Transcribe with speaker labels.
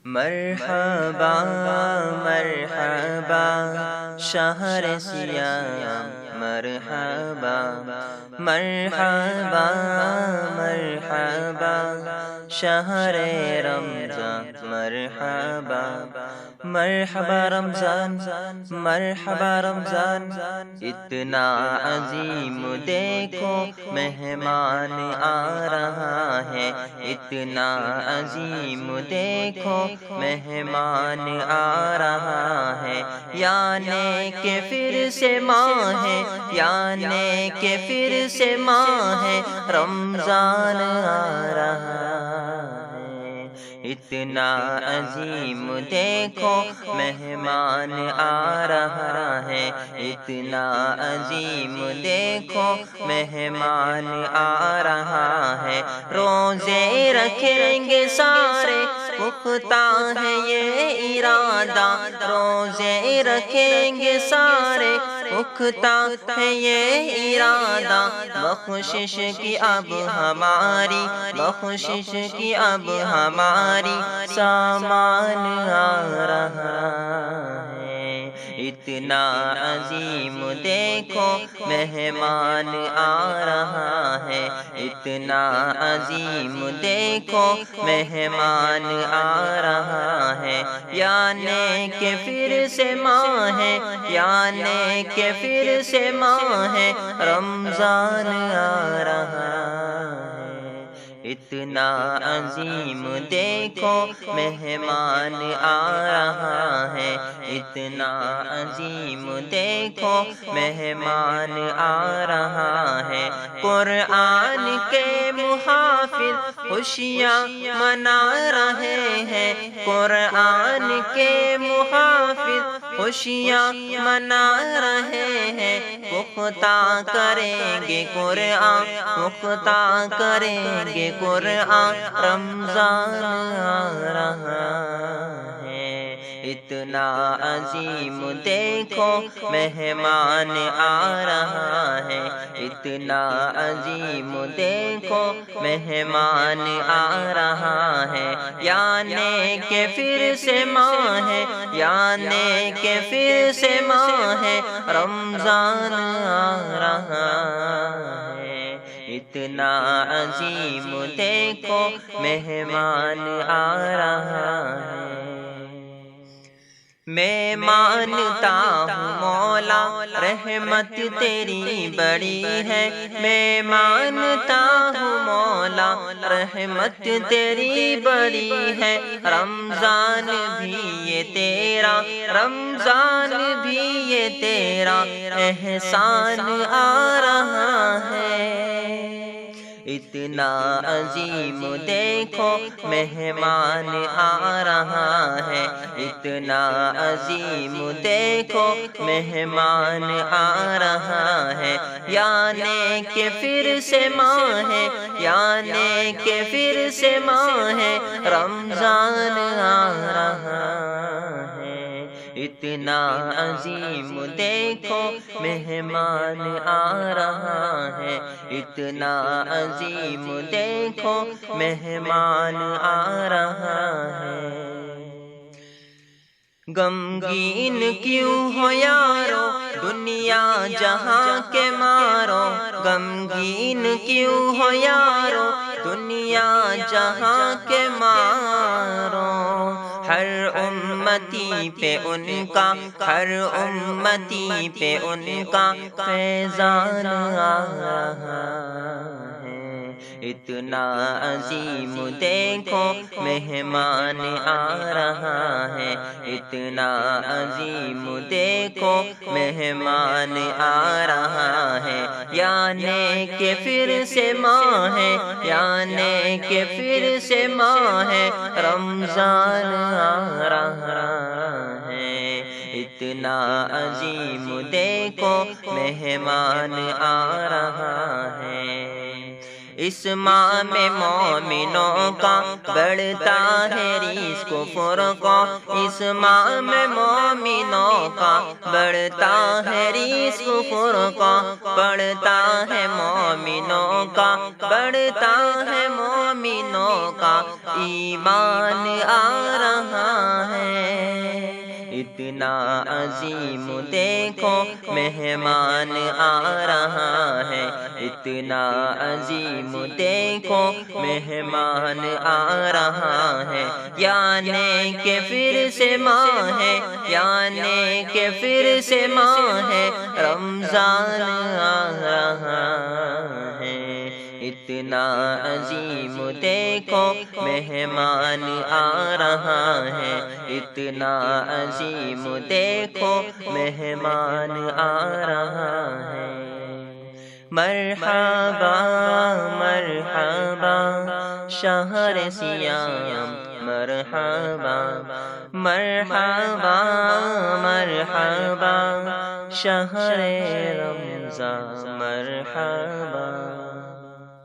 Speaker 1: مرحبا مرحبا شہر سیام مرحبا مرحبا مرحبا شہر رمضان مرحبا مرحبا رمضان مرحبا رمضان اتنا عظیم دیکھو مہمان آ رہا ہے اتنا عظیم دیکھو مہمان آ رہا ہے یعنی کہ پھر سے ماہ ہے یعنی کہ پھر سے ماہ ہے رمضان آ رہا ہے اتنا عظیم دیکھو مہمان آ رہا ہے اتنا عظیم دیکھو مہمان آ رہا ہے روزے رکھیں گے سارے پختہ ہے یہ ارادہ روزے رکھیں گے سارے پختہ ہے یہ ارادہ بخشش کی اب ہماری بخشش کی اب ہماری سامان آ رہا ہے اتنا عظیم دیکھو مہمان آ رہا ہے اتنا عظیم دیکھو مہمان آ رہا ہے یعنی کہ پھر سے ماہ ہے یعنی کہ پھر سے ماہ ہے رمضان آ رہا ہے اتنا عظیم دیکھو مہمان آ رہا ہے اتنا عظیم دیکھو مہمان آ رہا ہے قرآن کے محافظ خوشیاں منا رہے ہیں قرآن کے محافظ خوشیاں منا رہے ہیں پختہ کریں گے قرآن پختہ کریں گے قرآن رمضان آ رہا ہے اتنا عظیم دیکھو مہمان آ رہا ہے اتنا عظیم دیکھو مہمان آ رہا ہے یعنی کہ پھر سے ماہ ہے یعنی کہ پھر سے ماہ ہے رمضان آ رہا ہے اتنا عظیم دیکھو مہمان آ رہا ہے میں مانتا ہوں مولا رحمت تیری بڑی ہے میں مانتا ہوں مولا رحمت تیری بڑی ہے رمضان بھی یہ تیرا رمضان بھی یہ تیرا احسان آ رہا ہے اتنا عظیم دیکھو مہمان آ رہا ہے اتنا عظیم دیکھو مہمان آ رہا ہے یعنی کہ پھر سے ماہ ہے یعنی کہ پھر سے ماہ ہے رمضان آ رہا ہے اتنا عظیم دیکھو مہمان آ رہا ہے اتنا عظیم دیکھو مہمان آ رہا ہے غمگین کیوں ہو یارو دنیا جہاں کے مارو غمگین کیوں ہو یارو دنیا جہاں کے مارو ہر امتی پہ ان کا ہر امتی پہ ان کا فیضان آ رہا ہے اتنا عظیم دیکھو مہمان آ رہا ہے اتنا عظیم دیکھو مہمان آ رہا ہے یعنی کہ پھر سے ماہ ہے یعنی کہ پھر سے ماہ ہے رمضان آ رہا ہے اتنا عظیم دیکھو مہمان آ رہا ہے اس ماہ میں مومنوں کا بڑھتا ہے رزق و فرقہ اس ماہ میں مومنوں کا بڑھتا ہے رزق و فرقہ بڑھتا ہے مومنوں کا بڑھتا ہے مومنوں کا ایمان آ رہا اتنا عظیم دیکھو مہمان آ رہا ہے، اتنا عظیم دیکھو مہمان آ رہا ہے، یعنی کہ پھر سے ماہ ہے، یعنی کہ پھر سے ماہ ہے، رمضان آ رہا ہے۔ اتنا عظیم دیکھو مہمان آ رہا ہے، اتنا عظیم دیکھو مہمان آ رہا ہے۔ مرحبا مرحبا شہر سیام، مرحبا مرحبا مرحبا شہر رمضان، مرحبا۔